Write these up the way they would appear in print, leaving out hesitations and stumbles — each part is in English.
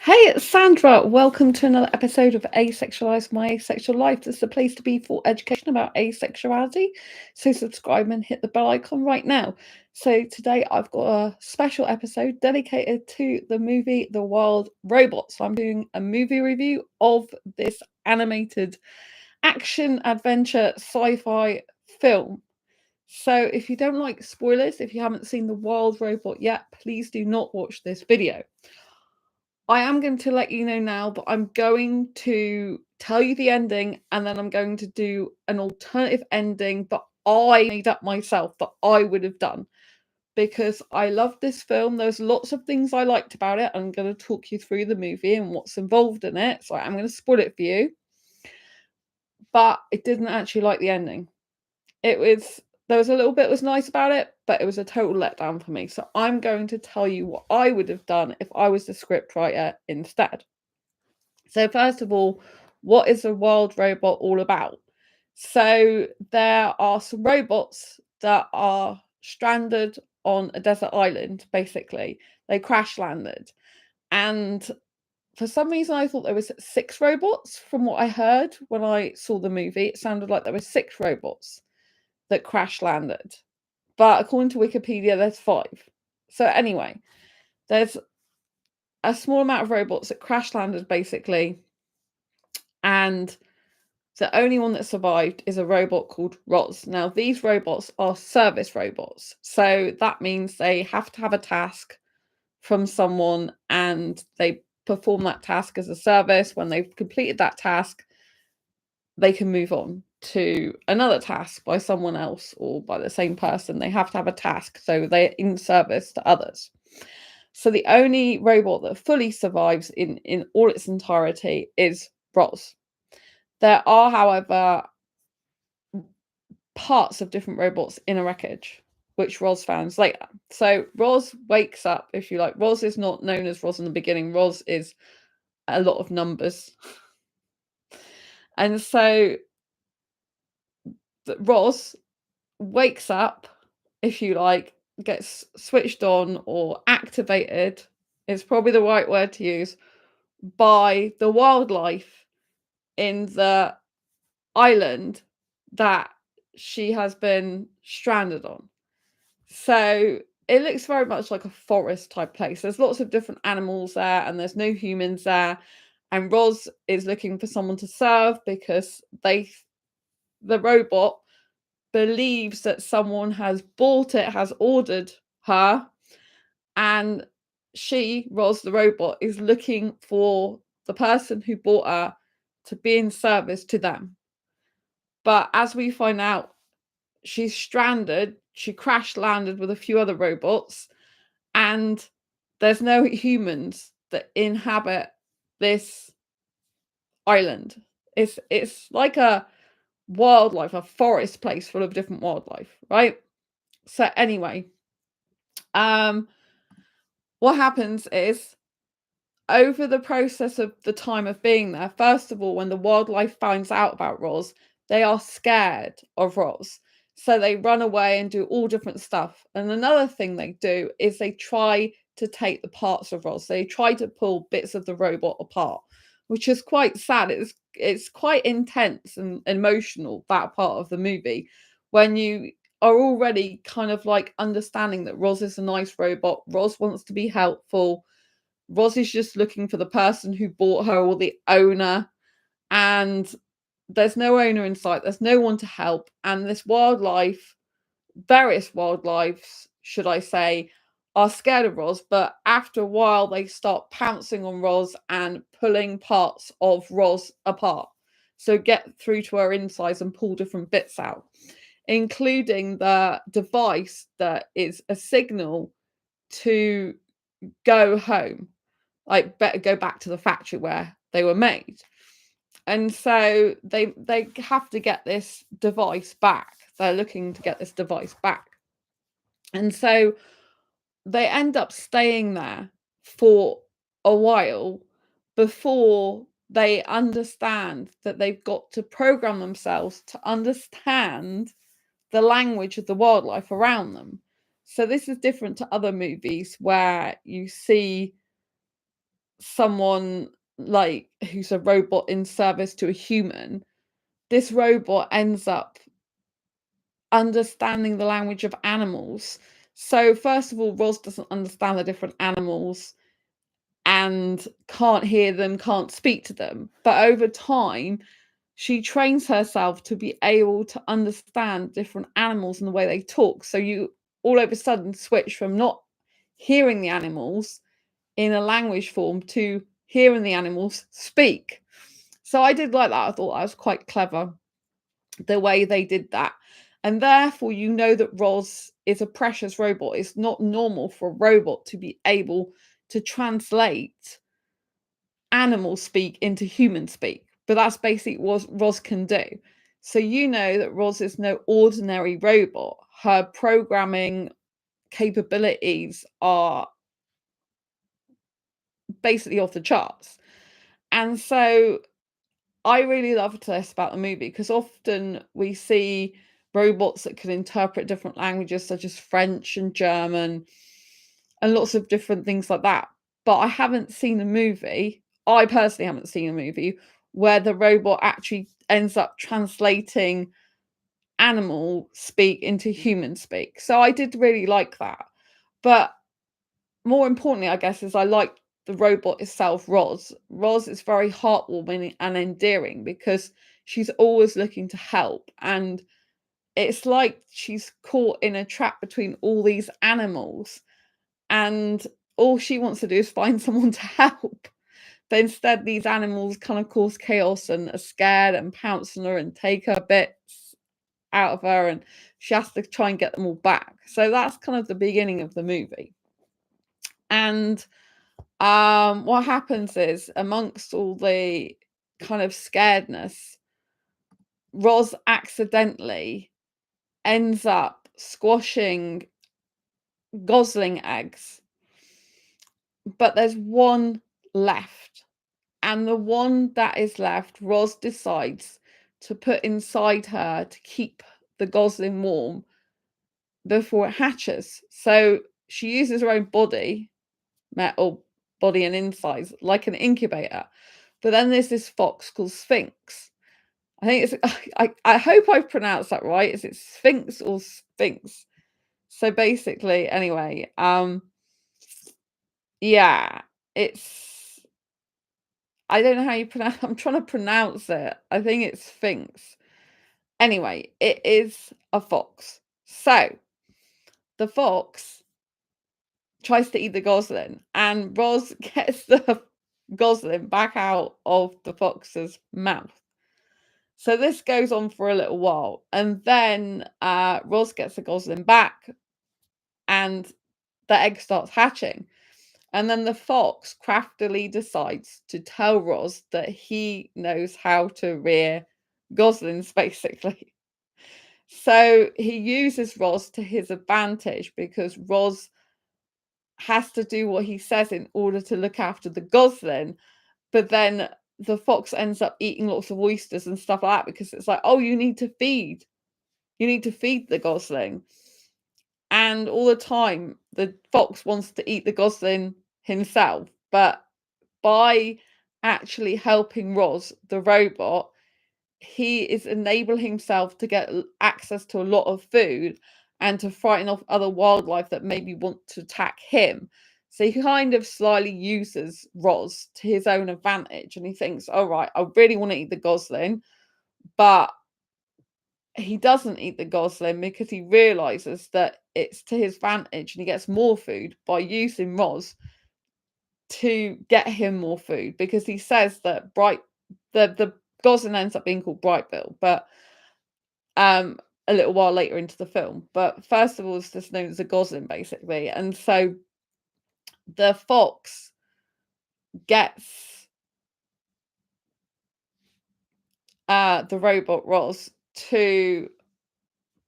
Hey, it's Sandra. Welcome to another episode of Asexualise, my asexual life. This is the place to be for education about asexuality. So subscribe and hit the bell icon right now. So today I've got a special episode dedicated to the movie The Wild Robots. I'm doing a movie review of this animated action adventure sci-fi film. So if you don't like spoilers, if you haven't seen The Wild Robot yet, please do not watch this video. I am going to let you know now, but I'm going to tell you the ending and then I'm going to do an alternative ending that I made up myself that I would have done because I love this film. There's lots of things I liked about it. I'm going to talk you through the movie and what's involved in it. So I'm going to spoil it for you. But I didn't actually like the ending. There was a little bit that was nice about it, but it was a total letdown for me. So I'm going to tell you what I would have done if I was the scriptwriter instead. So first of all, what is a wild robot all about? So there are some robots that are stranded on a desert island, basically. They crash landed. And for some reason I thought there was 6 robots from what I heard when I saw the movie. It sounded like there were 6 robots that crash landed. But according to Wikipedia, there's 5. So anyway, there's a small amount of robots that crash landed basically, and the only one that survived is a robot called Roz. Now, these robots are service robots. So that means they have to have a task from someone and they perform that task as a service. When they've completed that task, they can move on to another task by someone else or by the same person. They have to have a task, so they're in service to others. So the only robot that fully survives in all its entirety is Roz. There are, however, parts of different robots in a wreckage, which Roz finds later. So Roz wakes up, if you like. Roz is not known as Roz in the beginning. Roz is a lot of numbers. And so Roz wakes up, if you like, gets switched on or activated, is probably the right word to use, by the wildlife in the island that she has been stranded on. So it looks very much like a forest type place. There's lots of different animals there and there's no humans there. And Roz is looking for someone to serve because the robot believes that someone has bought it, has ordered her, and Roz the robot, is looking for the person who bought her to be in service to them. But as we find out, she's stranded. She crash landed with a few other robots, and there's no humans that inhabit this island. It's like a wildlife, a forest place full of different wildlife, right? So anyway, what happens is over the process of the time of being there, first of all, when the wildlife finds out about Roz, they are scared of Roz. So they run away and do all different stuff. And another thing they do is they try to take the parts of Roz. They try to pull bits of the robot apart, which is quite sad. It's quite intense and emotional, that part of the movie, when you are already kind of like understanding that Roz is a nice robot. Roz wants to be helpful. Roz is just looking for the person who bought her or the owner, and there's no owner in sight. There's no one to help. And this wildlife, various wildlife, should I say, are scared of Roz, but after a while they start pouncing on Roz and pulling parts of Roz apart. So get through to her insides and pull different bits out, including the device that is a signal to go home, like better go back to the factory where they were made. And so they have to get this device back. They're looking to get this device back. And so they end up staying there for a while before they understand that they've got to program themselves to understand the language of the wildlife around them. So this is different to other movies where you see someone like who's a robot in service to a human, this robot ends up understanding the language of animals. So first of all, Roz doesn't understand the different animals and can't hear them, can't speak to them. But over time, she trains herself to be able to understand different animals and the way they talk. So you all of a sudden switch from not hearing the animals in a language form to hearing the animals speak. So I did like that. I thought that was quite clever, the way they did that. And therefore, you know that Roz is a precious robot. It's not normal for a robot to be able to translate animal speak into human speak. But that's basically what Roz can do. So you know that Roz is no ordinary robot. Her programming capabilities are basically off the charts. And so I really loved this about the movie because often we see robots that can interpret different languages such as French and German and lots of different things like that. But I haven't seen a movie, I personally haven't seen a movie where the robot actually ends up translating animal speak into human speak. So I did really like that. But more importantly, I guess, is I like the robot itself, Roz. Roz is very heartwarming and endearing because she's always looking to help. And it's like she's caught in a trap between all these animals. And all she wants to do is find someone to help. But instead, these animals kind of cause chaos and are scared and pounce on her and take her bits out of her. And she has to try and get them all back. So that's kind of the beginning of the movie. And what happens is, amongst all the kind of scaredness, Roz accidentally ends up squashing gosling eggs, but there's one left. And the one that is left, Roz decides to put inside her to keep the gosling warm before it hatches. So she uses her own body, metal body and insides, like an incubator. But then there's this fox called Sphinx. I think it's I hope I've pronounced that right. Is it Sphinx or Sphinx? So basically, anyway, yeah, it's I don't know how you pronounce I'm trying to pronounce it. I think it's Sphinx. Anyway, it is a fox. So the fox tries to eat the gosling, and Roz gets the gosling back out of the fox's mouth. So this goes on for a little while, and then Roz gets the gosling back, and the egg starts hatching. And then the fox craftily decides to tell Roz that he knows how to rear goslings, basically. So he uses Roz to his advantage because Roz has to do what he says in order to look after the gosling. But then the fox ends up eating lots of oysters and stuff like that because it's like, oh, you need to feed. You need to feed the gosling. And all the time, the fox wants to eat the gosling himself. But by actually helping Roz, the robot, he is enabling himself to get access to a lot of food and to frighten off other wildlife that maybe want to attack him. So he kind of slyly uses Roz to his own advantage, and he thinks, all right, I really want to eat the gosling, but he doesn't eat the gosling because he realizes that it's to his advantage and he gets more food by using Roz to get him more food, because he says that the gosling ends up being called Brightbill, but a little while later into the film. But first of all, it's just known as a gosling, basically. And so the fox gets the robot Roz to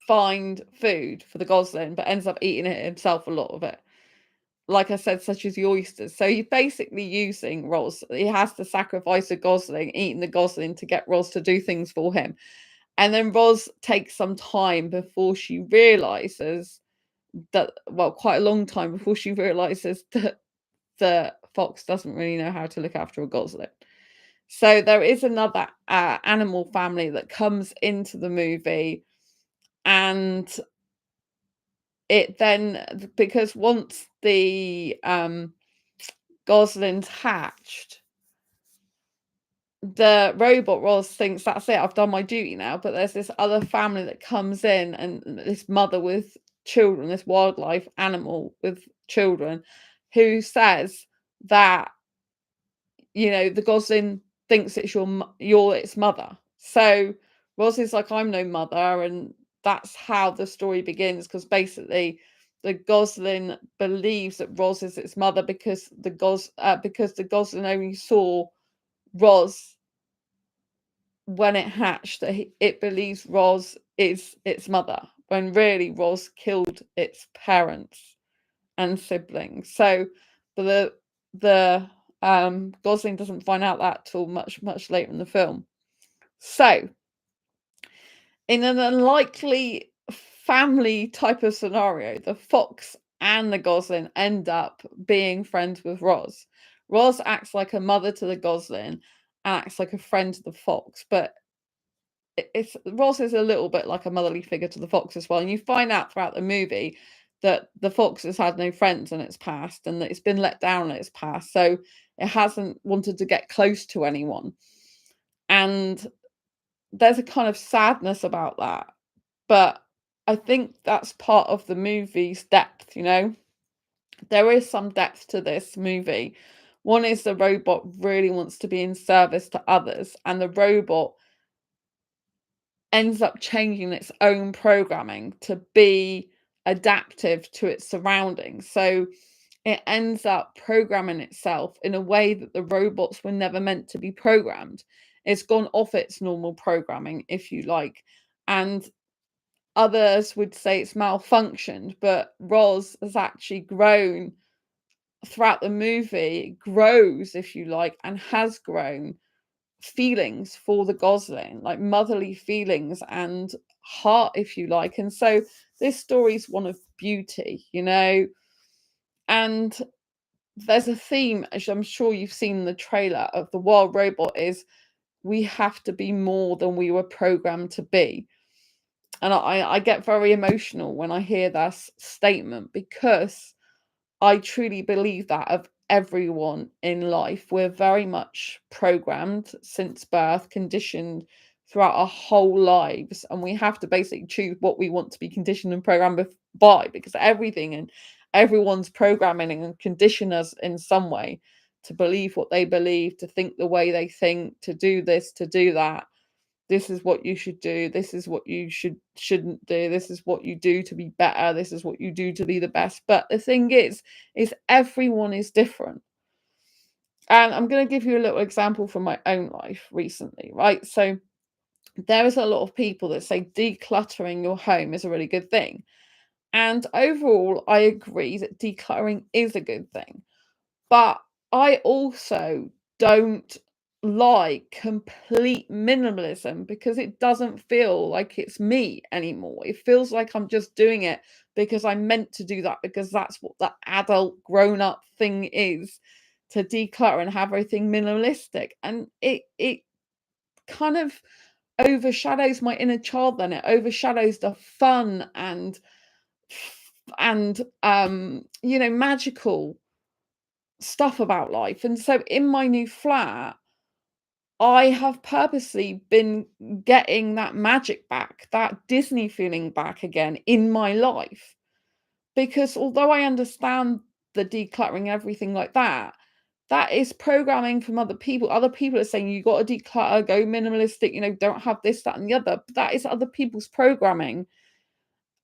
find food for the gosling, but ends up eating it himself, a lot of it. Like I said, such as the oysters. So he's basically using Roz. He has to sacrifice a gosling, eating the gosling to get Roz to do things for him. And then Roz takes some time before she realizes that, well, quite a long time before she realizes that the fox doesn't really know how to look after a gosling. So there is another animal family that comes into the movie, and it then, because once the gosling's hatched, the robot Roz thinks, that's it, I've done my duty now. But there's this other family that comes in, and this mother with children, this wildlife animal with children, who says that, the gosling thinks it's you're its mother. So Roz is like, I'm no mother, and that's how the story begins. Because basically, the gosling believes that Roz is its mother because the gosling only saw Roz when it hatched. That it believes Roz is its mother, when really Roz killed its parents and siblings. So, but the Gosling doesn't find out that till much later in the film. So, in an unlikely family type of scenario, the fox and the gosling end up being friends with Roz. Roz acts like a mother to the gosling and acts like a friend to the fox, but it's Roz is a little bit like a motherly figure to the fox as well. And you find out throughout the movie that the fox has had no friends in its past, and that it's been let down in its past, so it hasn't wanted to get close to anyone. And there's a kind of sadness about that, but I think that's part of the movie's depth. There is some depth to this movie. One is the robot really wants to be in service to others, and the robot ends up changing its own programming to be adaptive to its surroundings. So it ends up programming itself in a way that the robots were never meant to be programmed. It's gone off its normal programming, if you like. And others would say it's malfunctioned, but Roz has actually grown throughout the movie, grows, if you like, and has grown feelings for the gosling, like motherly feelings and heart, if you like. And so this story is one of beauty, and there's a theme, as I'm sure you've seen in the trailer, of the wild robot is, we have to be more than we were programmed to be. And I get very emotional when I hear that statement, because I truly believe that of everyone in life. We're very much programmed since birth, conditioned throughout our whole lives, and we have to basically choose what we want to be conditioned and programmed by, because everything and everyone's programming and condition us in some way to believe what they believe, to think the way they think, to do this, to do that. This is what you should do, this is what you shouldn't do, this is what you do to be better, this is what you do to be the best. But the thing is everyone is different. And I'm going to give you a little example from my own life recently, right? So there is a lot of people that say decluttering your home is a really good thing, and overall I agree that decluttering is a good thing. But I also don't like complete minimalism, because it doesn't feel like it's me anymore. It feels like I'm just doing it because I'm meant to do that, because that's what the adult grown up thing is, to declutter and have everything minimalistic. And it kind of overshadows my inner child, then it overshadows the fun and magical stuff about life. And so in my new flat, I have purposely been getting that magic back, that Disney feeling back again in my life. Because although I understand the decluttering, everything like that, that is programming from other people. Other people are saying you got to declutter, go minimalistic, don't have this, that, and the other. But that is other people's programming.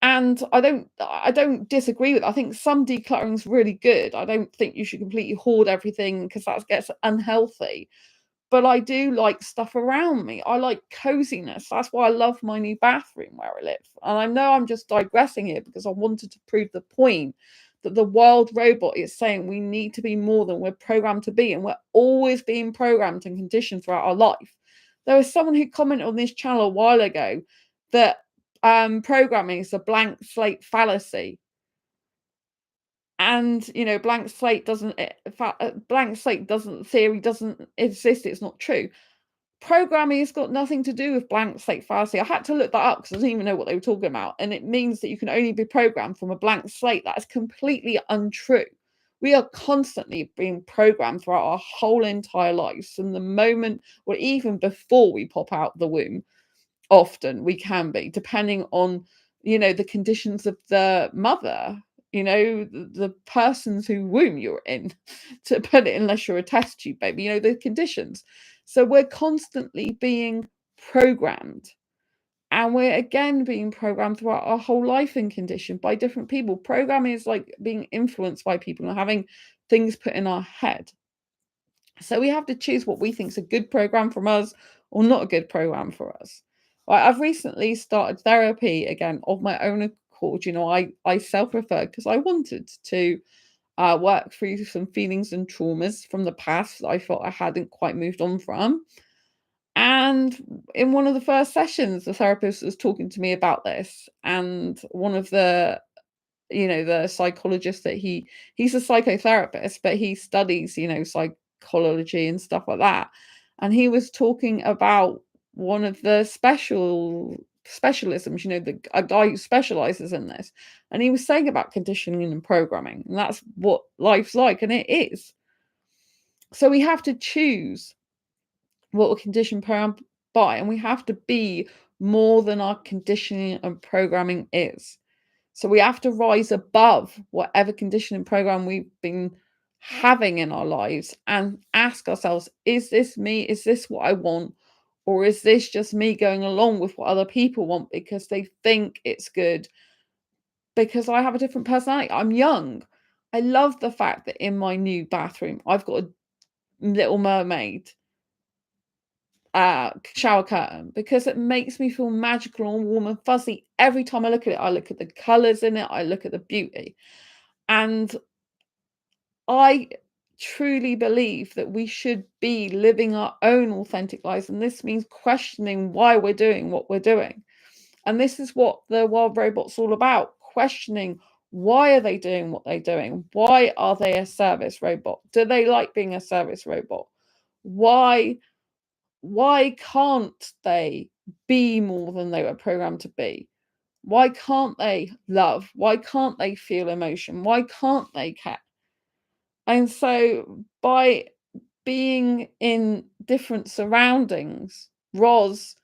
And I don't disagree with it. I think some decluttering is really good. I don't think you should completely hoard everything, because that gets unhealthy. But I do like stuff around me. I like coziness. That's why I love my new bathroom where I live. And I know I'm just digressing here, because I wanted to prove the point that the wild robot is saying we need to be more than we're programmed to be. And we're always being programmed and conditioned throughout our life. There was someone who commented on this channel a while ago that programming is a blank slate fallacy. And blank slate doesn't, in fact, blank slate doesn't theory doesn't exist. It's not true. Programming has got nothing to do with blank slate fallacy. I had to look that up because I didn't even know what they were talking about. And it means that you can only be programmed from a blank slate. That is completely untrue. We are constantly being programmed throughout our whole entire lives, from the moment, or even before we pop out the womb. Often we can be, depending on the conditions of the mother, the person's who womb you're in, to put it, unless you're a test tube baby, the conditions. So we're constantly being programmed, and we're again being programmed throughout our whole life and conditioned by different people. Programming is like being influenced by people and having things put in our head. So we have to choose what we think is a good program from us or not a good program for us. Right, I've recently started therapy again of my own accord. I self-referred because I wanted to work through some feelings and traumas from the past that I felt I hadn't quite moved on from. And in one of the first sessions, the therapist was talking to me about this, and one of the psychologist that he's a psychotherapist, but he studies, psychology and stuff like that. And he was talking about one of the specialisms, a guy who specializes in this. And he was saying about conditioning and programming, and that's what life's like, and it is. So we have to choose what we're conditioned by, and we have to be more than our conditioning and programming is. So we have to rise above whatever conditioning program we've been having in our lives and ask ourselves, is this me? Is this what I want? Or is this just me going along with what other people want because they think it's good? Because I have a different personality. I'm young. I love the fact that in my new bathroom, I've got a Little Mermaid shower curtain, because it makes me feel magical and warm and fuzzy every time I look at it. I look at the colors in it, I look at the beauty. And I truly believe that we should be living our own authentic lives, and this means questioning why we're doing what we're doing. And this is what the Wild Robot's all about: questioning, why are they doing what they're doing? Why are they a service robot? Do they like being a service robot? Why can't they be more than they were programmed to be? Why can't they love? Why can't they feel emotion? Why can't they care? And so by being in different surroundings, Roz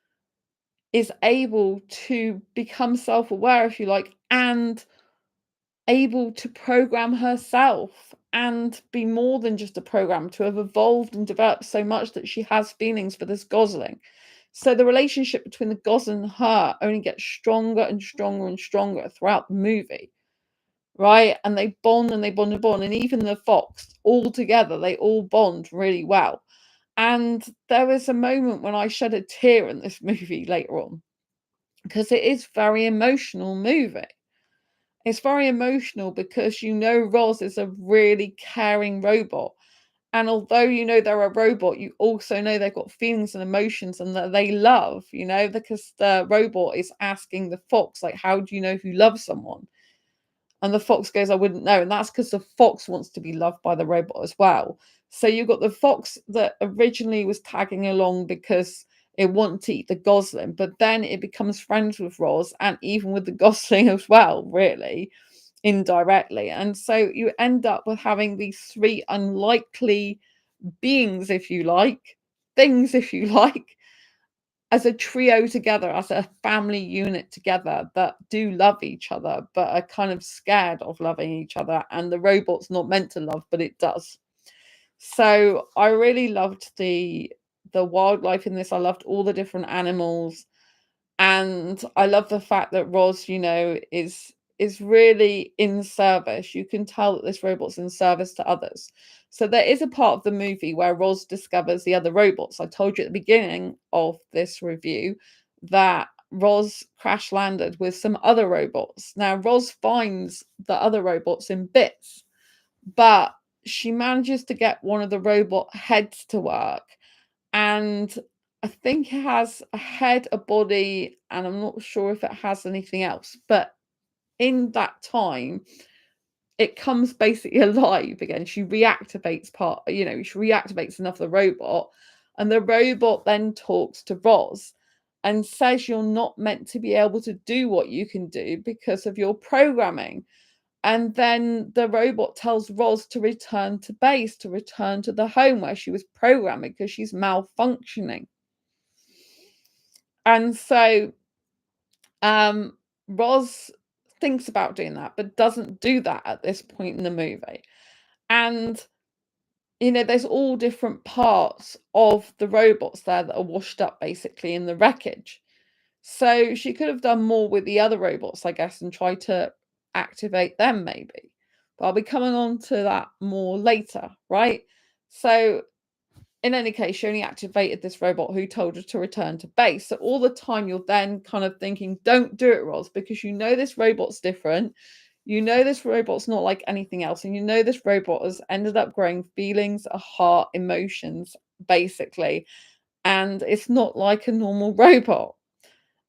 is able to become self-aware, if you like, and able to program herself and be more than just a program, to have evolved and developed so much that she has feelings for this gosling. So the relationship between the gosling and her only gets stronger and stronger and stronger throughout the movie, right? And they bond and they bond and bond, and even the fox, all together, they all bond really well. And there was a moment when I shed a tear in this movie later on, because it is very emotional movie. It's very emotional because Roz is a really caring robot. And although they're a robot, you also know they've got feelings and emotions and that they love, because the robot is asking the fox, like, how do you know if you love someone? And the fox goes, I wouldn't know. And that's because the fox wants to be loved by the robot as well. So you've got the fox that originally was tagging along because it wanted to eat the gosling, but then it becomes friends with Roz and even with the gosling as well, really, indirectly. And so you end up with having these three unlikely beings, if you like, things, if you like, as a trio together, as a family unit together, that do love each other, but are kind of scared of loving each other. And the robot's not meant to love, but it does. So I really loved the wildlife in this. I loved all the different animals. And I love the fact that Roz, is really in service. You can tell that this robot's in service to others. So there is a part of the movie where Roz discovers the other robots. I told you at the beginning of this review that Roz crash landed with some other robots. Now, Roz finds the other robots in bits, but she manages to get one of the robot heads to work. And I think it has a head, a body, and I'm not sure if it has anything else. But in that time, it comes basically alive again. She reactivates she reactivates enough of the robot, and the robot then talks to Roz and says you're not meant to be able to do what you can do because of your programming. And then the robot tells Roz to return to base, to return to the home where she was programming because she's malfunctioning. And so Roz thinks about doing that, but doesn't do that at this point in the movie. And there's all different parts of the robots there that are washed up basically in the wreckage. So she could have done more with the other robots, I guess, and tried to activate them maybe. But I'll be coming on to that more later, right? So in any case, she only activated this robot who told her to return to base. So all the time you're then kind of thinking, don't do it, Roz, because this robot's different. This robot's not like anything else. And this robot has ended up growing feelings, a heart, emotions, basically. And it's not like a normal robot.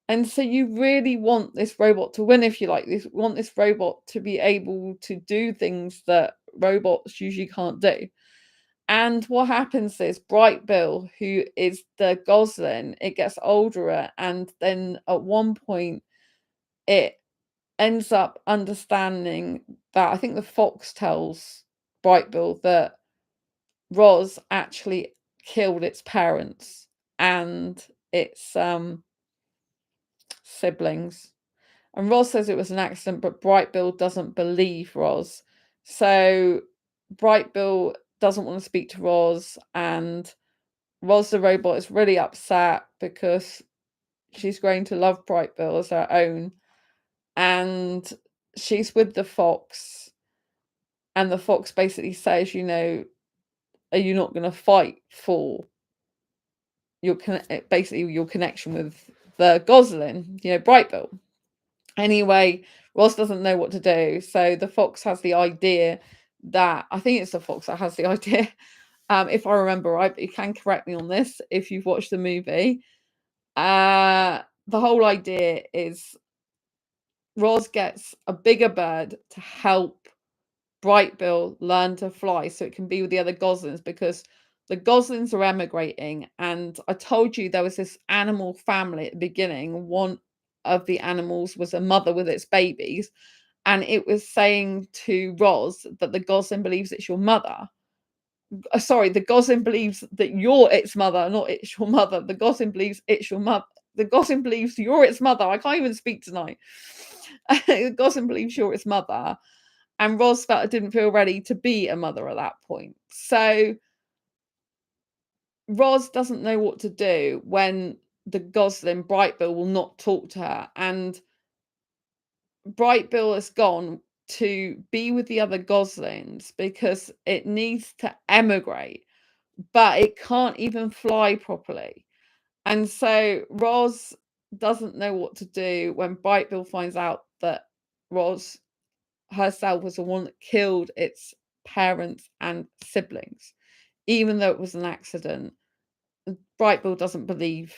And so you really want this robot to win, if you like. You want this robot to be able to do things that robots usually can't do. And what happens is Bright Bill, who is the Goslin, it gets older, and then at one point it ends up understanding that, I think the fox tells Bright Bill that Roz actually killed its parents and its siblings. And Roz says it was an accident, but Bright Bill doesn't believe Roz. So Bright Bill doesn't want to speak to Roz, and Roz the robot is really upset because she's going to love Bright Bill as her own. And she's with the fox, and the fox basically says, are you not going to fight for your connection with the Goslin, Bright Bill? Anyway, Roz doesn't know what to do. So the fox has the idea that, I think it's the fox that has the idea, if I remember right, but you can correct me on this if you've watched the movie. The whole idea is Roz gets a bigger bird to help Bright Bill learn to fly so it can be with the other goslings, because the goslings are emigrating. And I told you there was this animal family at the beginning. One of the animals was a mother with its babies, and it was saying to Roz that the goslin believes it's your mother. Sorry, the goslin believes that you're its mother, not it's your mother. The goslin believes it's your mother. The goslin believes you're its mother. I can't even speak tonight. The goslin believes you're its mother. And Roz didn't feel ready to be a mother at that point. So Roz doesn't know what to do when the goslin Bright Bill will not talk to her. And Bright Bill has gone to be with the other goslings because it needs to emigrate, but it can't even fly properly. And so Roz doesn't know what to do when Bright Bill finds out that Roz herself was the one that killed its parents and siblings, even though it was an accident. Bright Bill doesn't believe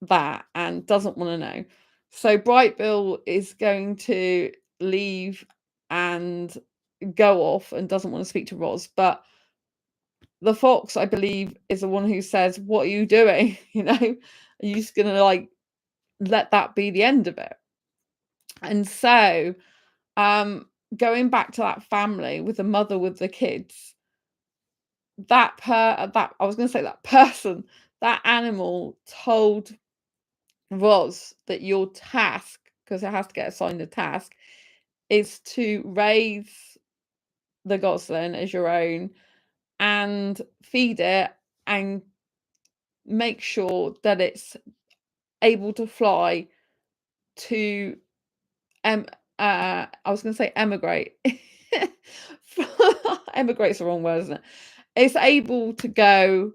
that and doesn't want to know. So Bright Bill is going to leave and go off and doesn't want to speak to Roz. But the fox, I believe, is the one who says, what are you doing? Are you just going to let that be the end of it? And so going back to that family with the mother with the kids, that person, that animal told Roz that your task, because it has to get assigned a task, is to raise the goslin as your own and feed it and make sure that it's able to fly to I was going to say emigrate. Emigrate's the wrong word, isn't it? It's able to go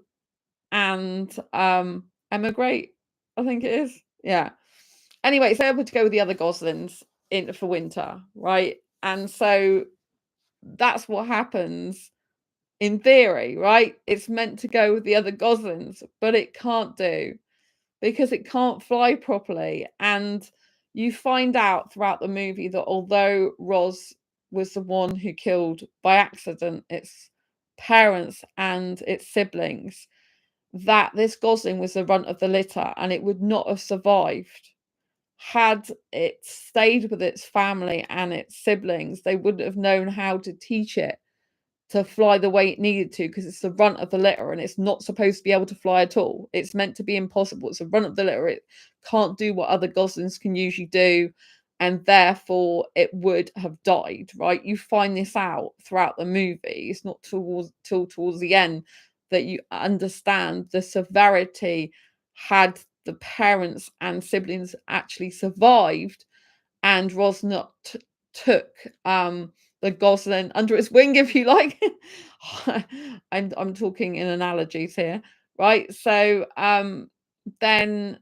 and emigrate, I think it is. Yeah. Anyway, it's able to go with the other goslings for winter, right? And so that's what happens in theory, right? It's meant to go with the other goslings, but it can't do because it can't fly properly. And you find out throughout the movie that although Roz was the one who killed by accident its parents and its siblings, that this gosling was the runt of the litter and it would not have survived. Had it stayed with its family and its siblings, they wouldn't have known how to teach it to fly the way it needed to, because it's the runt of the litter and it's not supposed to be able to fly at all. It's meant to be impossible. It's the runt of the litter. It can't do what other goslings can usually do, and therefore it would have died, right? You find this out throughout the movie. It's not till towards the end that you understand the severity. Had the parents and siblings actually survived and Rosnut took the gosling under its wing, if you like. I'm talking in analogies here, right? So then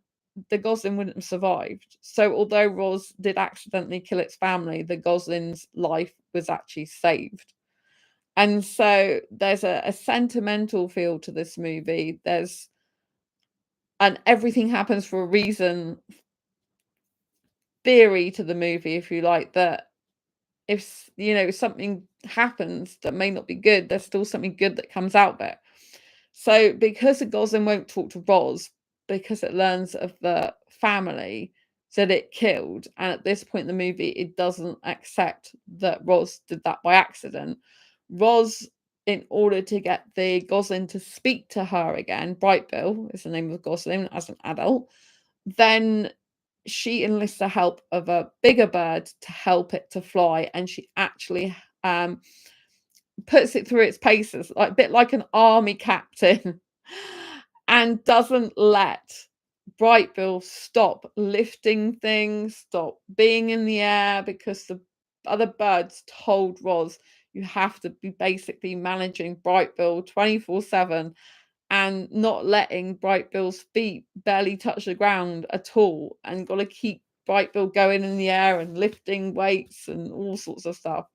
the gosling wouldn't have survived. So although Ros did accidentally kill its family, the gosling's life was actually saved. And so there's a sentimental feel to this movie. And everything happens for a reason theory to the movie, if you like, that if something happens that may not be good, there's still something good that comes out of it. So because the gosling won't talk to Ros, because it learns of the family that it killed, and at this point in the movie it doesn't accept that Ros did that by accident. Ros, in order to get the gosling to speak to her again, Brightbill is the name of the gosling as an adult, then she enlists the help of a bigger bird to help it to fly, and she actually puts it through its paces, like a bit like an army captain, and doesn't let Brightbill stop lifting things, stop being in the air, because the other birds told Ros, you have to be basically managing Brightbill 24/7 and not letting Brightbill's feet barely touch the ground at all, and got to keep Brightbill going in the air and lifting weights and all sorts of stuff.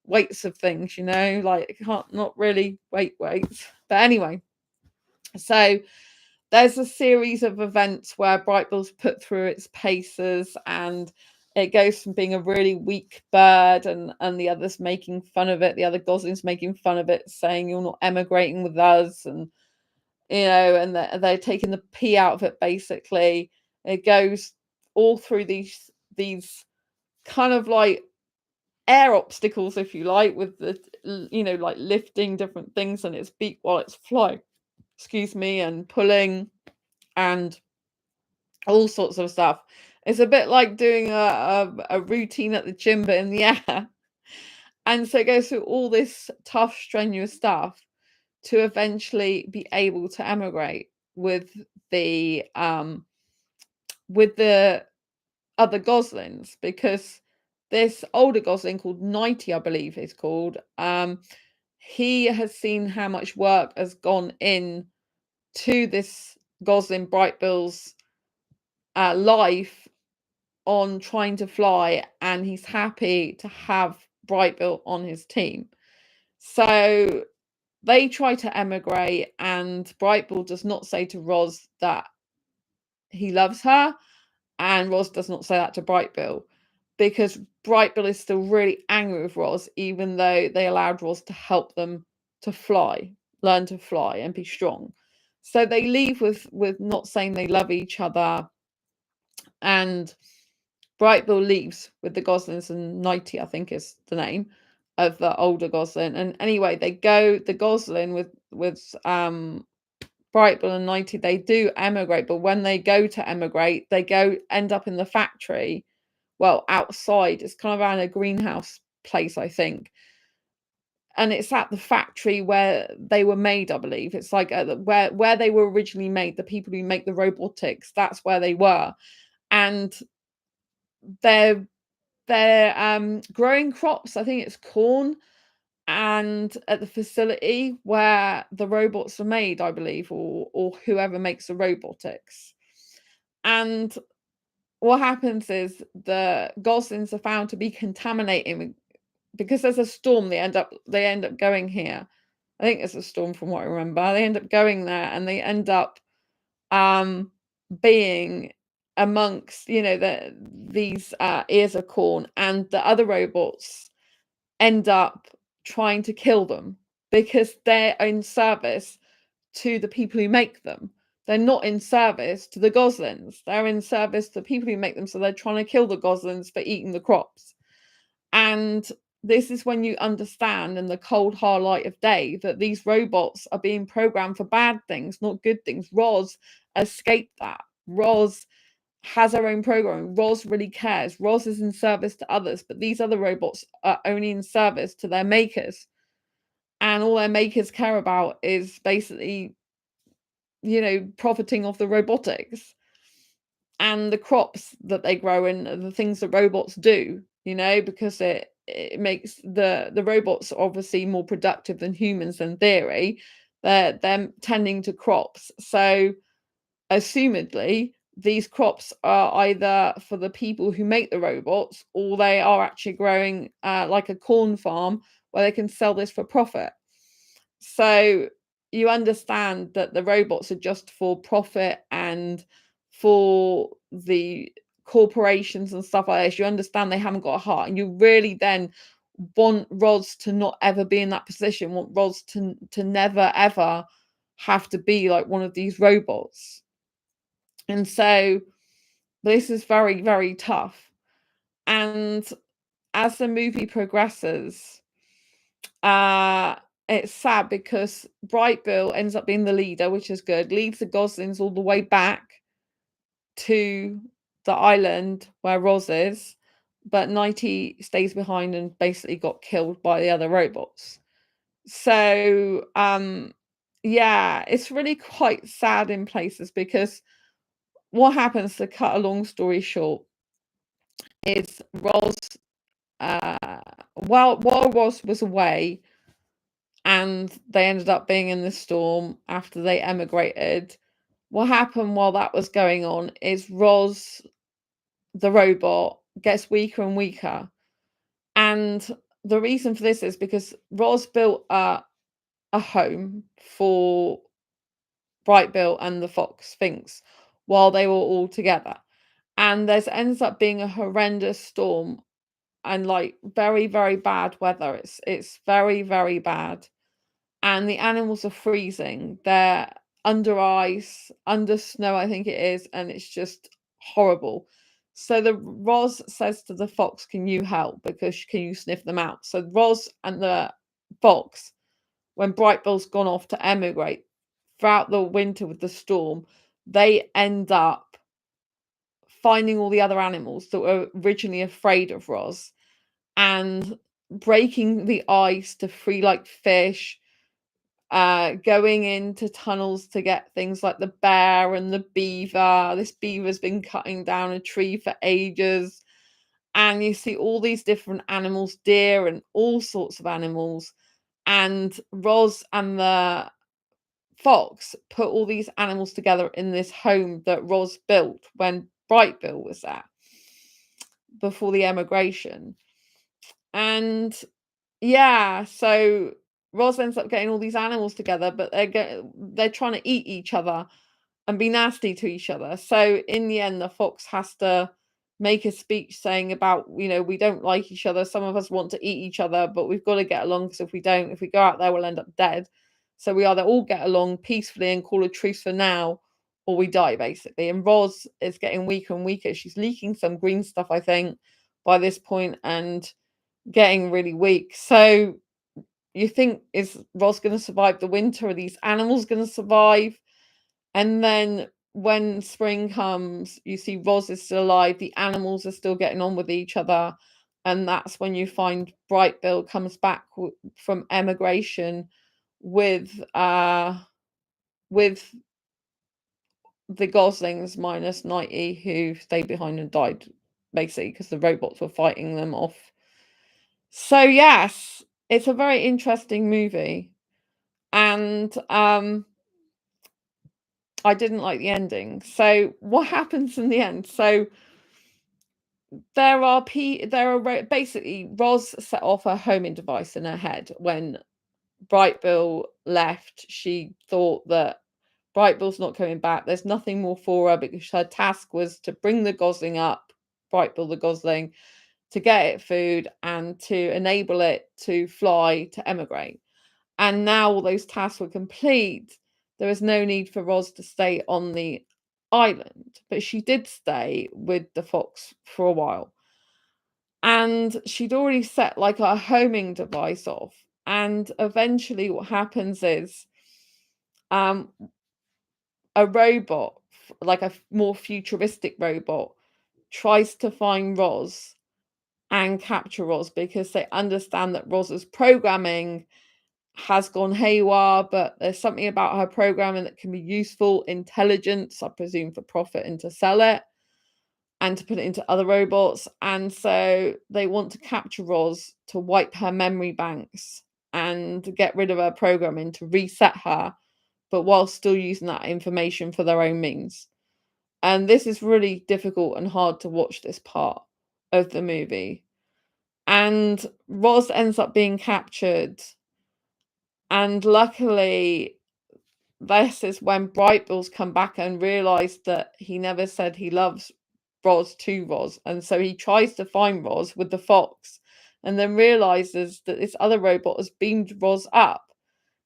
Weights of things, like it can't, not really weights. But anyway, so there's a series of events where Brightbill's put through its paces, and it goes from being a really weak bird and the others making fun of it, the other goslings making fun of it, saying you're not emigrating with us, and and they're taking the pee out of it, basically. It goes all through these kind of like air obstacles, if you like, with the like lifting different things on its beak while it's flying, and pulling and all sorts of stuff. It's a bit like doing a routine at the gym but in the air. And so it goes through all this tough, strenuous stuff to eventually be able to emigrate with the other goslings, because this older gosling called Nighty, I believe is called, he has seen how much work has gone in to this gosling Brightbill's life on trying to fly, and he's happy to have Brightbill on his team. So they try to emigrate, and Brightbill does not say to Ros that he loves her, and Ros does not say that to Brightbill, because Brightbill is still really angry with Ros, even though they allowed Ros to help them to fly, learn to fly and be strong. So they leave with not saying they love each other, and Brightbill leaves with the goslings, and Nighty, I think, is the name of the older gosling. And anyway, they go, the gosling with Brightbill and Nighty, they do emigrate, but when they go to emigrate, they end up in the factory. Well, outside, it's kind of around a greenhouse place, I think. And it's at the factory where they were made, I believe. It's like where they were originally made, the people who make the robotics, that's where they were. And they're growing crops, I think it's corn, and at the facility where the robots are made, I believe, or whoever makes the robotics. And what happens is the goslings are found to be contaminating, because there's a storm. They end up going here. I think it's a storm from what I remember. They end up going there, and they end up being amongst these ears of corn, and the other robots end up trying to kill them because they're in service to the people who make them. They're not in service to the goslings. They're in service to the people who make them. So they're trying to kill the goslings for eating the crops. And this is when you understand in the cold, hard light of day that these robots are being programmed for bad things, not good things. Roz escaped that. Roz has her own programming. Roz really cares. Roz is in service to others, but these other robots are only in service to their makers. And all their makers care about is basically, profiting off the robotics and the crops that they grow and the things that robots do, because it makes the robots obviously more productive than humans in theory. They're tending to crops. So assumedly, these crops are either for the people who make the robots, or they are actually growing like a corn farm where they can sell this for profit. So you understand that the robots are just for profit and for the corporations and stuff like this. You understand they haven't got a heart, and you really then want Roz to not ever be in that position. Want Roz to never ever have to be like one of these robots. And so this is very, very tough. And as the movie progresses, it's sad because Bright Bill ends up being the leader, which is good, leads the goslings all the way back to the island where Roz is, but Nighty stays behind and basically got killed by the other robots. So yeah, it's really quite sad in places because what happens, to cut a long story short, is Roz while Roz was away and they ended up being in the storm after they emigrated, what happened while that was going on is Roz, the robot, gets weaker and weaker. And the reason for this is because Roz built a home for Bright Bill and the Fox Sphinx while they were all together. And there's ends up being a horrendous storm and like very, very bad weather. It's very, very bad. And the animals are freezing. They're under ice, under snow, I think it is, and it's just horrible. So the Roz says to the fox, "Can you help? Because can you sniff them out?" So Roz and the fox, when Bright Bill's gone off to emigrate throughout the winter with the storm, they end up finding all the other animals that were originally afraid of Roz and breaking the ice to free like fish, going into tunnels to get things like the bear and the beaver. This beaver's been cutting down a tree for ages. And you see all these different animals, deer and all sorts of animals. And Roz and the fox put all these animals together in this home that Roz built when Bright Bill was there before the emigration. And yeah, so Roz ends up getting all these animals together, but they're trying to eat each other and be nasty to each other. So in the end, the fox has to make a speech saying about, we don't like each other. Some of us want to eat each other, but we've got to get along, because if we go out there, we'll end up dead. So we either all get along peacefully and call a truce for now, or we die, basically. And Roz is getting weaker and weaker. She's leaking some green stuff, I think, by this point, and getting really weak. So you think, is Roz going to survive the winter? Are these animals going to survive? And then when spring comes, you see Roz is still alive. The animals are still getting on with each other. And that's when you find Bright Bill comes back from emigration with the goslings minus Nighty, who stayed behind and died, basically, because the robots were fighting them off. So yes, it's a very interesting movie. And I didn't like the ending. So what happens in the end? So basically Roz set off her homing device in her head when Bright Bill left. She thought that Bright Bill's not coming back. There's nothing more for her, because her task was to bring the gosling up, Bright Bill the gosling, to get it food and to enable it to fly to emigrate. And now all those tasks were complete. There was no need for Roz to stay on the island, but she did stay with the fox for a while. And she'd already set like a homing device off. And eventually what happens is a robot, like a more futuristic robot, tries to find Roz and capture Roz because they understand that Roz's programming has gone haywire, but there's something about her programming that can be useful, intelligence, I presume, for profit and to sell it and to put it into other robots. And so they want to capture Roz to wipe her memory banks and get rid of her programming to reset her, but while still using that information for their own means. And this is really difficult and hard to watch this part of the movie. And Roz ends up being captured. And luckily, this is when Brightbill's come back and realised that he never said he loves Roz to Roz. And so he tries to find Roz with the fox and then realises that this other robot has beamed Roz up.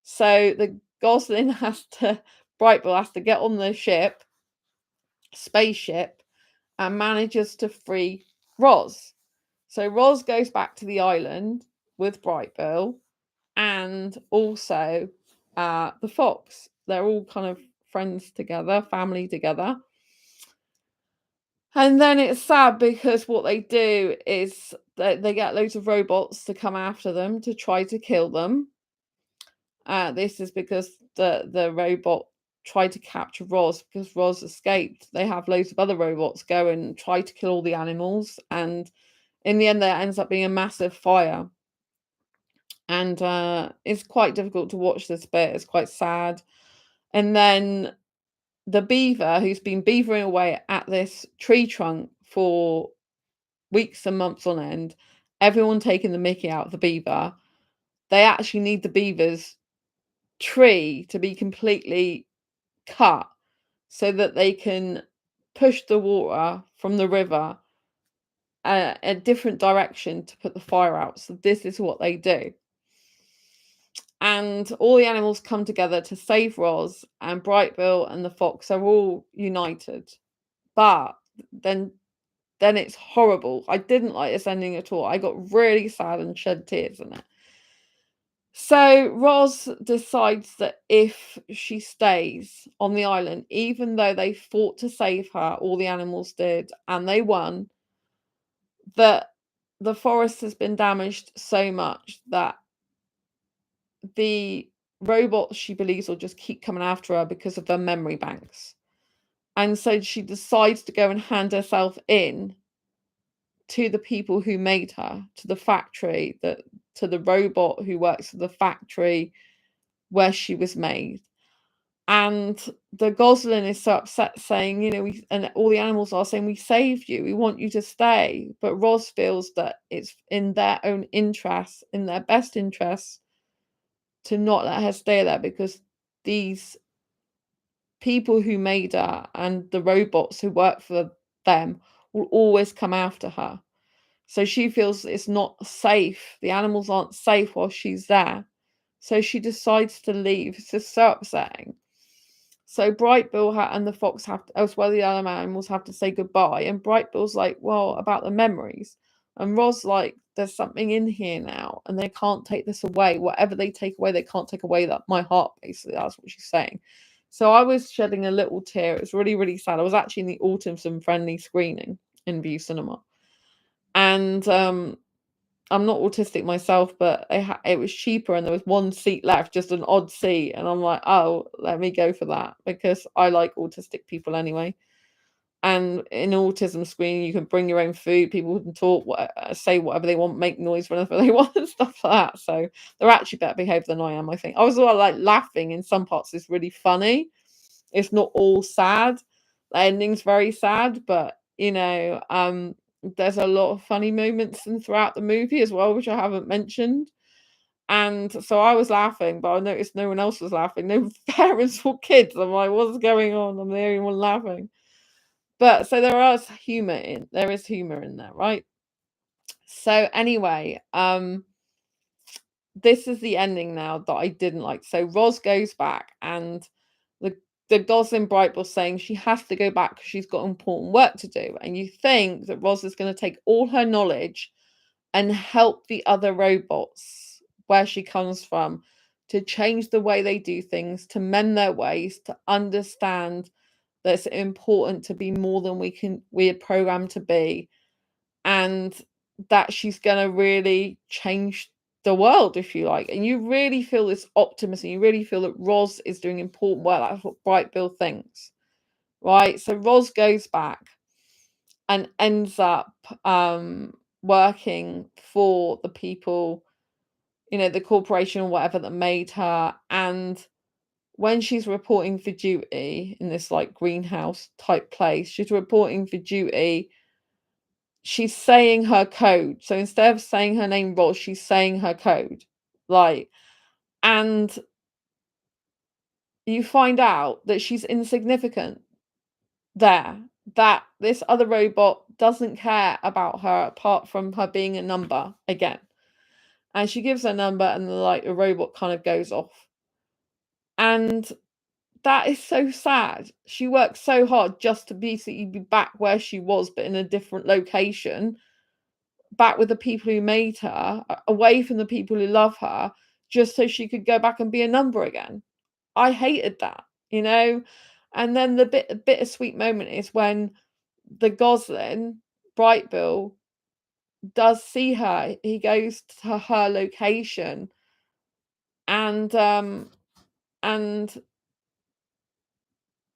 So the Gosling Brightbill has to get on the spaceship, and manages to free Roz. So Roz goes back to the island with Brightbill and also the fox. They're all kind of friends together, family together. And then it's sad because what they do is they get loads of robots to come after them to try to kill them. This is because the robot tried to capture Roz because Roz escaped. They have loads of other robots go and try to kill all the animals, and in the end there ends up being a massive fire. And it's quite difficult to watch this bit. It's quite sad. And then the beaver, who's been beavering away at this tree trunk for weeks and months on end, everyone taking the mickey out of the beaver. They actually need the beaver's tree to be completely cut so that they can push the water from the river a different direction to put the fire out. So this is what they do. And all the animals come together to save Roz, and Brightbill and the fox are all united. But then it's horrible. I didn't like this ending at all. I got really sad and shed tears in it. So Roz decides that if she stays on the island, even though they fought to save her, all the animals did, and they won, that the forest has been damaged so much that the robots, she believes, will just keep coming after her because of their memory banks. And so she decides to go and hand herself in to the people who made her, to the factory, to the robot who works for the factory where she was made. And the Gosling is so upset, saying, and all the animals are saying, we saved you, we want you to stay. But Roz feels that it's in their own interest, in their best interest, to not let her stay there, because these people who made her and the robots who work for them will always come after her. So she feels it's not safe. The animals aren't safe while she's there. So she decides to leave. It's just so upsetting. So Brightbill and the fox have to, as well the other animals have to say goodbye. And Brightbill's like, well, about the memories. And Roz like, there's something in here now, and they can't take this away. Whatever they take away, they can't take away that my heart, basically. That's what she's saying. So I was shedding a little tear. It was really, really sad. I was actually in the autism friendly screening in View Cinema. And I'm not autistic myself, but it was cheaper and there was one seat left, just an odd seat. And I'm like, oh, let me go for that, because I like autistic people anyway. And in autism screening, you can bring your own food. People can talk, say whatever they want, make noise whenever they want and stuff like that. So they're actually better behaved than I am, I think. I was like laughing in some parts. It's really funny. It's not all sad. The ending's very sad, but there's a lot of funny moments throughout the movie as well, which I haven't mentioned. And so I was laughing, but I noticed no one else was laughing. No parents or kids. I'm like, what's going on? I'm the only one laughing. But so there is humor in there, right? So anyway, this is the ending now that I didn't like. So Roz goes back, and the Gosling Bright was saying she has to go back because she's got important work to do. And you think that Roz is going to take all her knowledge and help the other robots where she comes from to change the way they do things, to mend their ways, to understand that it's important to be more than we are programmed to be, and that she's going to really change the world, if you like. And you really feel this optimism. You really feel that Roz is doing important work. That's what Bright Bill thinks, right? So Roz goes back and ends up working for the people, the corporation or whatever that made her. And when she's reporting for duty in this like greenhouse type place, she's reporting for duty, she's saying her code. So instead of saying her name Roz, she's saying her code. Like, and you find out that she's insignificant there, that this other robot doesn't care about her apart from her being a number again. And she gives her number, and the robot kind of goes off. And that is so sad. She worked so hard just to basically be back where she was, but in a different location, back with the people who made her, away from the people who love her, just so she could go back and be a number again. I hated that, you know? And then the bittersweet moment is when the Goslin, Bright Bill, does see her. He goes to her location, and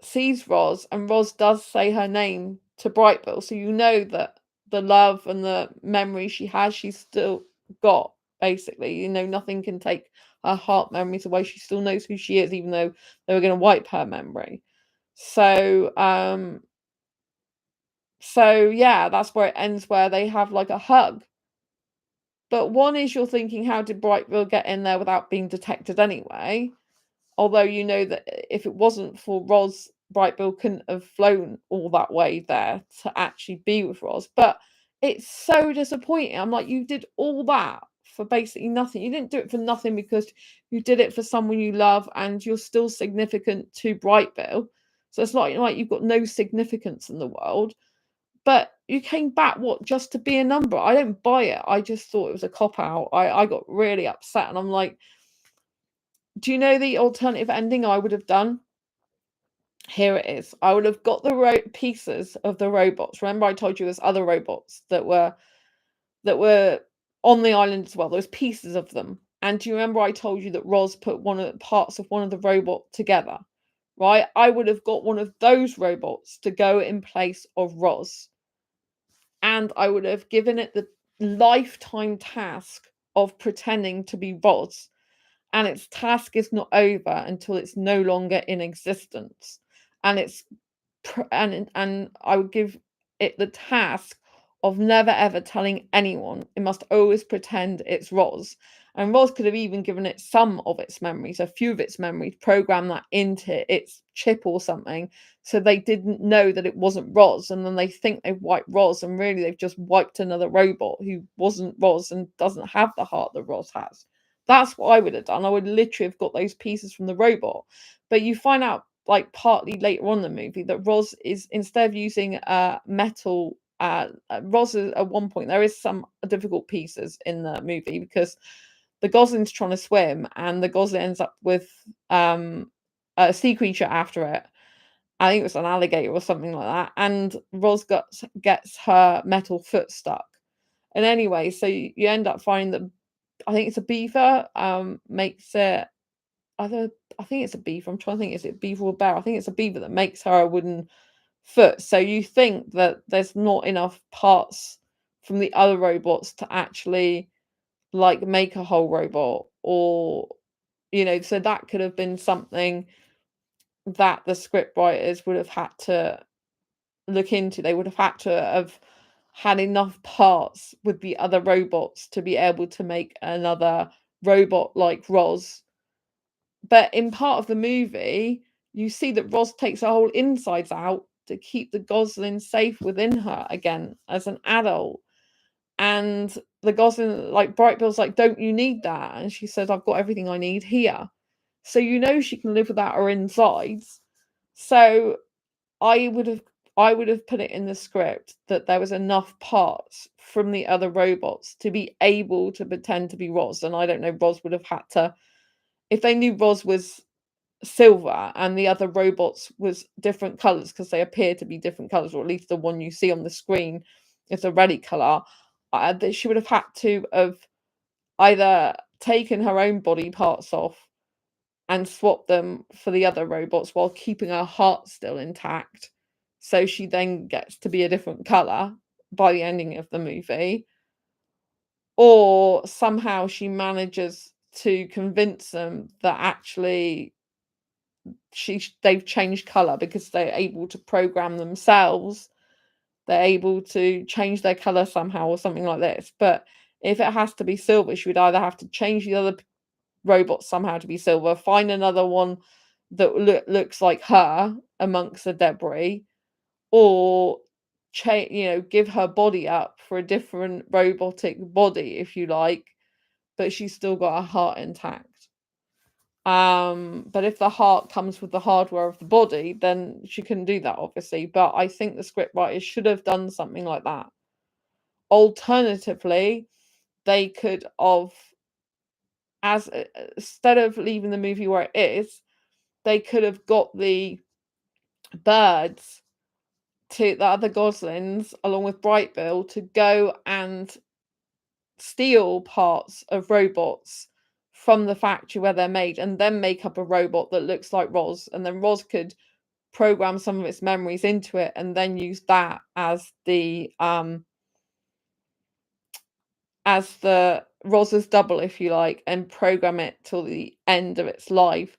sees Roz, and Roz does say her name to Bright Bill. So you know that the love and the memory she has, she's still got, basically. Nothing can take her heart memories away. She still knows who she is, even though they were going to wipe her memory. So yeah, that's where it ends, where they have like a hug. But one is, you're thinking, how did Brightville get in there without being detected anyway? Although you know that if it wasn't for Roz, Brightville couldn't have flown all that way there to actually be with Roz. But it's so disappointing. I'm like, you did all that for basically nothing. You didn't do it for nothing, because you did it for someone you love, and you're still significant to Brightville. So it's not like you've got no significance in the world. But you came back, what, just to be a number? I don't buy it. I just thought it was a cop-out. I got really upset, and I'm like, do you know the alternative ending I would have done? Here it is. I would have got the pieces of the robots. Remember I told you there's other robots that were on the island as well. There's pieces of them. And do you remember I told you that Roz put one of the parts of one of the robot together? Right? I would have got one of those robots to go in place of Roz. And I would have given it the lifetime task of pretending to be Roz. And its task is not over until it's no longer in existence. And I would give it the task of never ever telling anyone. It must always pretend it's Roz. And Roz could have even given it some of its memories, a few of its memories, program that into its chip or something, so they didn't know that it wasn't Roz. And then they think they've wiped Roz, and really they've just wiped another robot who wasn't Roz and doesn't have the heart that Roz has. That's what I would have done. I would literally have got those pieces from the robot. But you find out, like, partly later on in the movie, that Roz is, instead of using metal, Roz is, at one point, there is some difficult pieces in the movie, because the Gosling's trying to swim, and the Gosling ends up with a sea creature after it. I think it was an alligator or something like that. And Roz gets her metal foot stuck. And anyway, so you end up finding that, I think it's a beaver, makes it either, I think it's a beaver. I'm trying to think, is it beaver or bear? I think it's a beaver that makes her a wooden foot. So you think that there's not enough parts from the other robots to actually like make a whole robot, or so that could have been something that the script writers would have had to look into. They would have had to have had enough parts with the other robots to be able to make another robot like Roz. But in part of the movie, you see that Roz takes her whole insides out to keep the Gosling safe within her again as an adult. And the Gosling, like, Bright Bill's like, "Don't you need that?" And she says, "I've got everything I need here." So she can live without her insides. So I would have I would have put it in the script that there was enough parts from the other robots to be able to pretend to be Roz. And I don't know, Roz would have had to, if they knew Roz was silver and the other robots was different colors, because they appear to be different colors, or at least the one you see on the screen is a reddy color, that she would have had to have either taken her own body parts off and swapped them for the other robots while keeping her heart still intact, so she then gets to be a different color by the ending of the movie, or somehow she manages to convince them that actually they've changed color because they're able to program themselves. They're able to change their color somehow or something like this. But if it has to be silver, she would either have to change the other robots somehow to be silver, find another one that looks like her amongst the debris, or give her body up for a different robotic body, if you like, but she's still got her heart intact. But if the heart comes with the hardware of the body, then she couldn't do that, obviously. But I think the script writers should have done something like that. Alternatively, they could have, instead of leaving the movie where it is, they could have got the birds, to the other Goslings, along with Bright Bill, to go and steal parts of robots from the factory where they're made, and then make up a robot that looks like Roz, and then Roz could program some of its memories into it, and then use that as the Roz's double, if you like, and program it till the end of its life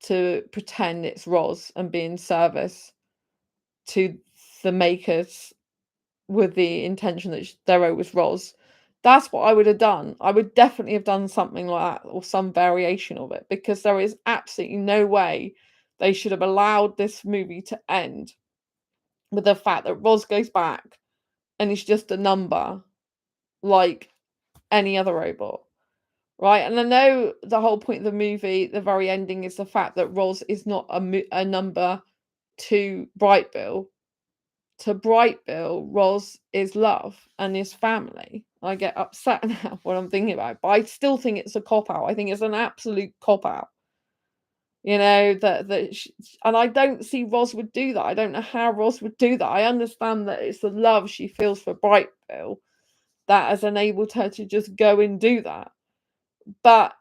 to pretend it's Roz and be in service to the makers with the intention that their own was Roz. That's what I would have done. I would definitely have done something like that, or some variation of it, because there is absolutely no way they should have allowed this movie to end with the fact that Roz goes back and it's just a number like any other robot. Right? And I know the whole point of the movie, the very ending, is the fact that Roz is not a number to Bright Bill. To Bright Bill, Roz is love and is family. I get upset now when I'm thinking about it, but I still think it's a cop out. I think it's an absolute cop out. And I don't see Roz would do that. I don't know how Roz would do that. I understand that it's the love she feels for Bright Bill that has enabled her to just go and do that. But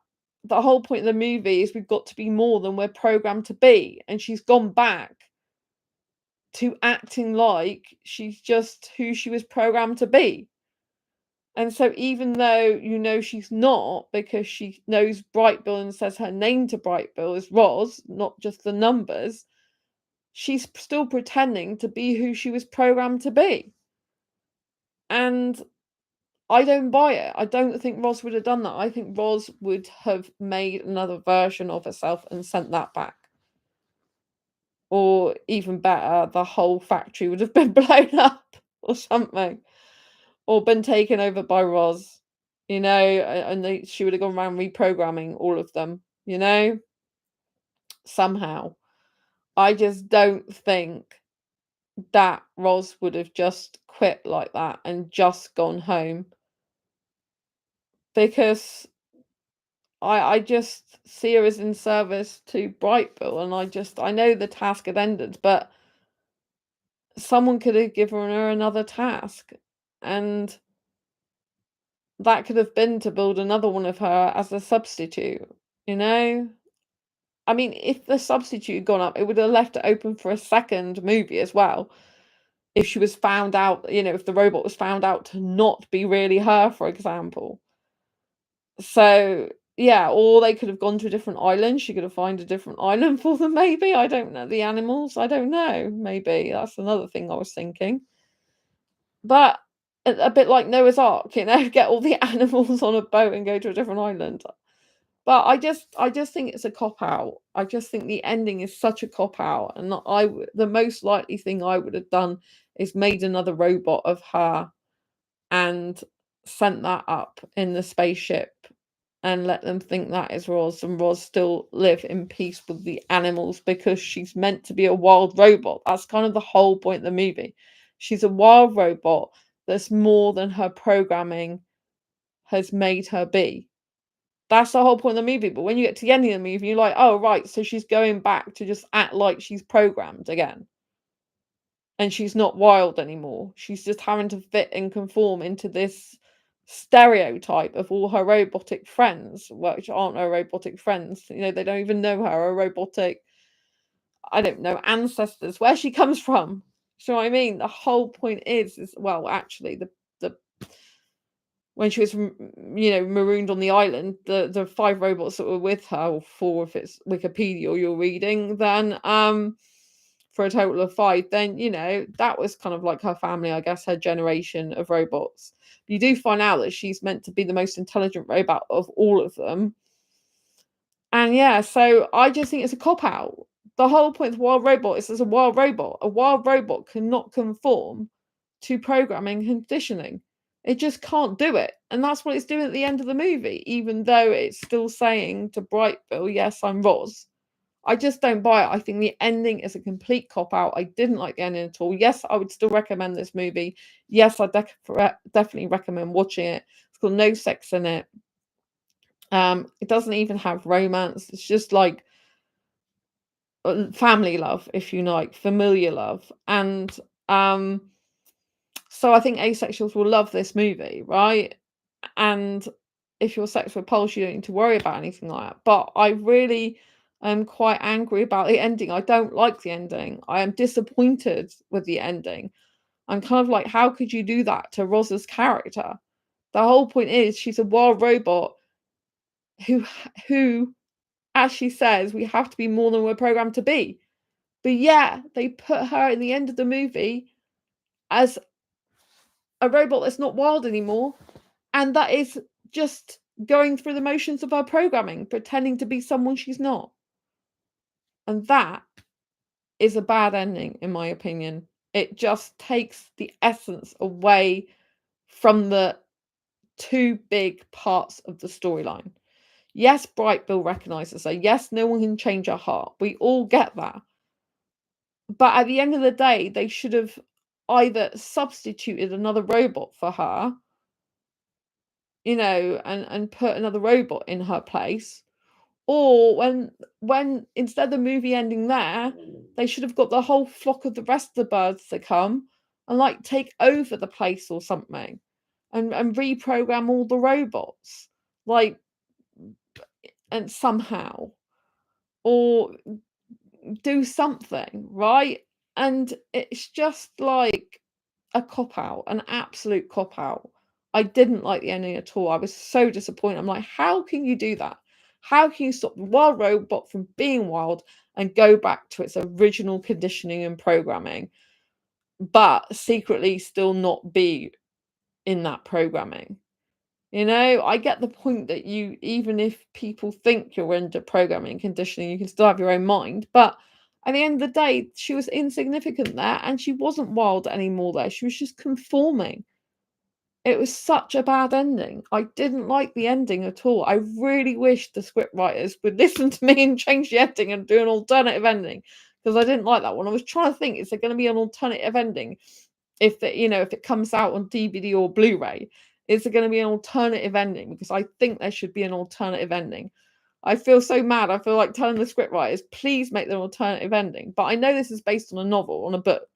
the whole point of the movie is we've got to be more than we're programmed to be. And she's gone back to acting like she's just who she was programmed to be. And so even though she's not, because she knows Bright Bill and says her name to Bright Bill is Roz, not just the numbers, she's still pretending to be who she was programmed to be. And I don't buy it. I don't think Roz would have done that. I think Roz would have made another version of herself and sent that back. Or even better, the whole factory would have been blown up or something. Or been taken over by Roz, and she would have gone around reprogramming all of them, somehow. I just don't think that Roz would have just quit like that and just gone home, because I just see her as in service to Bright Bill, and I know the task had ended, but someone could have given her another task, and that could have been to build another one of her as a substitute, you know? I mean, if the substitute had gone up, it would have left it open for a second movie as well. If she was found out, if the robot was found out to not be really her, for example. So, yeah, or they could have gone to a different island. She could have found a different island for them, maybe. I don't know. The animals, I don't know. Maybe that's another thing I was thinking. But a bit like Noah's Ark, get all the animals on a boat and go to a different island. But I just think it's a cop out. I just think the ending is such a cop out, and the most likely thing I would have done is made another robot of her and sent that up in the spaceship and let them think that is Roz, and Roz still live in peace with the animals because she's meant to be a wild robot. That's kind of the whole point of the movie. She's a wild robot that's more than her programming has made her be. That's the whole point of the movie. But when you get to the end of the movie, you're like, oh, right, so she's going back to just act like she's programmed again. And she's not wild anymore. She's just having to fit and conform into this stereotype of all her robotic friends, which aren't her robotic friends. You know, they don't even know her robotic, I don't know, ancestors, where she comes from. Do you know what I mean? The whole point is well, actually, the when she was, marooned on the island, the 5 robots that were with her, or 4 if it's Wikipedia you're reading, then for a total of 5, then that was kind of like her family, I guess, her generation of robots. You do find out that she's meant to be the most intelligent robot of all of them. And yeah, so I just think it's a cop-out. The whole point of wild robot is as a wild robot. A wild robot cannot conform to programming and conditioning. It just can't do it. And that's what it's doing at the end of the movie, even though it's still saying to Brightville, yes, I'm Roz. I just don't buy it. I think the ending is a complete cop-out. I didn't like the ending at all. Yes, I would still recommend this movie. Yes, I definitely recommend watching it. It's got no sex in it. It doesn't even have romance. It's just like family love, if you like, familiar love. And so I think asexuals will love this movie, right? And if you're sex repulsed, you don't need to worry about anything like that. But I really am quite angry about the ending. I don't like the ending. I am disappointed with the ending. I'm kind of like, how could you do that to Roz's character? The whole point is she's a wild robot who, as she says, we have to be more than we're programmed to be. But yeah, they put her in the end of the movie as a robot that's not wild anymore, and that is just going through the motions of her programming, pretending to be someone she's not. And that is a bad ending, in my opinion. It just takes the essence away from the 2 big parts of the storyline. Yes, Brightville recognizes her. Yes, no one can change her heart. We all get that. But at the end of the day, they should have either substituted another robot for her, and put another robot in her place. Or when instead of the movie ending there, they should have got the whole flock of the rest of the birds to come and like take over the place or something, and reprogram all the robots, like, and somehow, or do something, right? And it's just like a cop-out, an absolute cop-out. I didn't like the ending at all. I was so disappointed. I'm like, how can you do that? How can you stop the wild robot from being wild and go back to its original conditioning and programming, but secretly still not be in that programming? I get the point that even if people think you're into programming and conditioning, you can still have your own mind. But at the end of the day, she was insignificant there, and she wasn't wild anymore there. She was just conforming. It was such a bad ending. I didn't like the ending at all. I really wish the script writers would listen to me and change the ending and do an alternative ending, because I didn't like that one. I was trying to think, is there going to be an alternative ending if it comes out on DVD or Blu-ray? Is there going to be an alternative ending? Because I think there should be an alternative ending. I feel so mad. I feel like telling the script writers, please make an alternative ending. But I know this is based on a novel, on a book,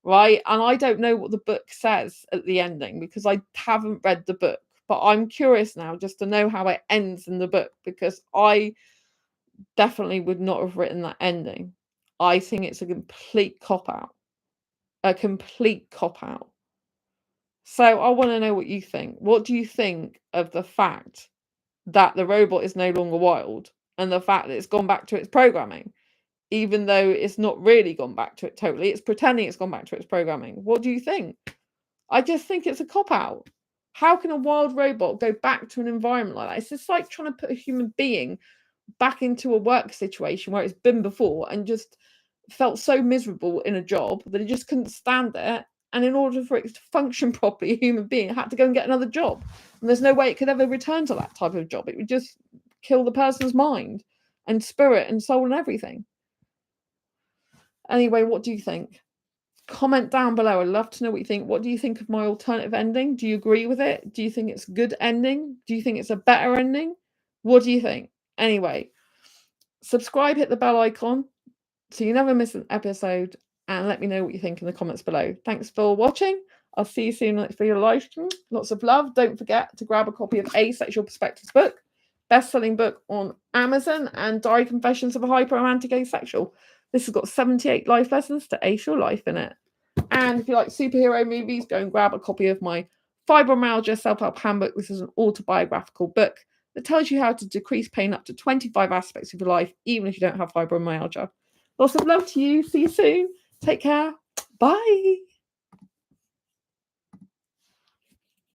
right? And I don't know what the book says at the ending because I haven't read the book. But I'm curious now just to know how it ends in the book, because I definitely would not have written that ending. I think it's a complete cop-out. A complete cop-out. So I want to know what you think. What do you think of the fact that the robot is no longer wild, and the fact that it's gone back to its programming, even though it's not really gone back to it totally? It's pretending it's gone back to its programming. What do you think? I just think it's a cop-out. How can a wild robot go back to an environment like that? It's just like trying to put a human being back into a work situation where it's been before and just felt so miserable in a job that he just couldn't stand it And in order for it to function properly, a human being had to go and get another job. And there's no way it could ever return to that type of job. It would just kill the person's mind and spirit and soul and everything. Anyway, what do you think? Comment down below. I'd love to know what you think. What do you think of my alternative ending? Do you agree with it? Do you think it's a good ending? Do you think it's a better ending? What do you think? Anyway, subscribe, hit the bell icon so you never miss an episode, and let me know what you think in the comments below. Thanks for watching. I'll see you soon for your live stream. Lots of love. Don't forget to grab a copy of Asexual Perspectives book, best-selling book on Amazon, and Diary Confessions of a Hyper-Romantic Asexual. This has got 78 life lessons to ace your life in it. And if you like superhero movies, go and grab a copy of my Fibromyalgia Self-Help Handbook. This is an autobiographical book that tells you how to decrease pain up to 25 aspects of your life, even if you don't have fibromyalgia. Lots of love to you. See you soon. Take care. Bye.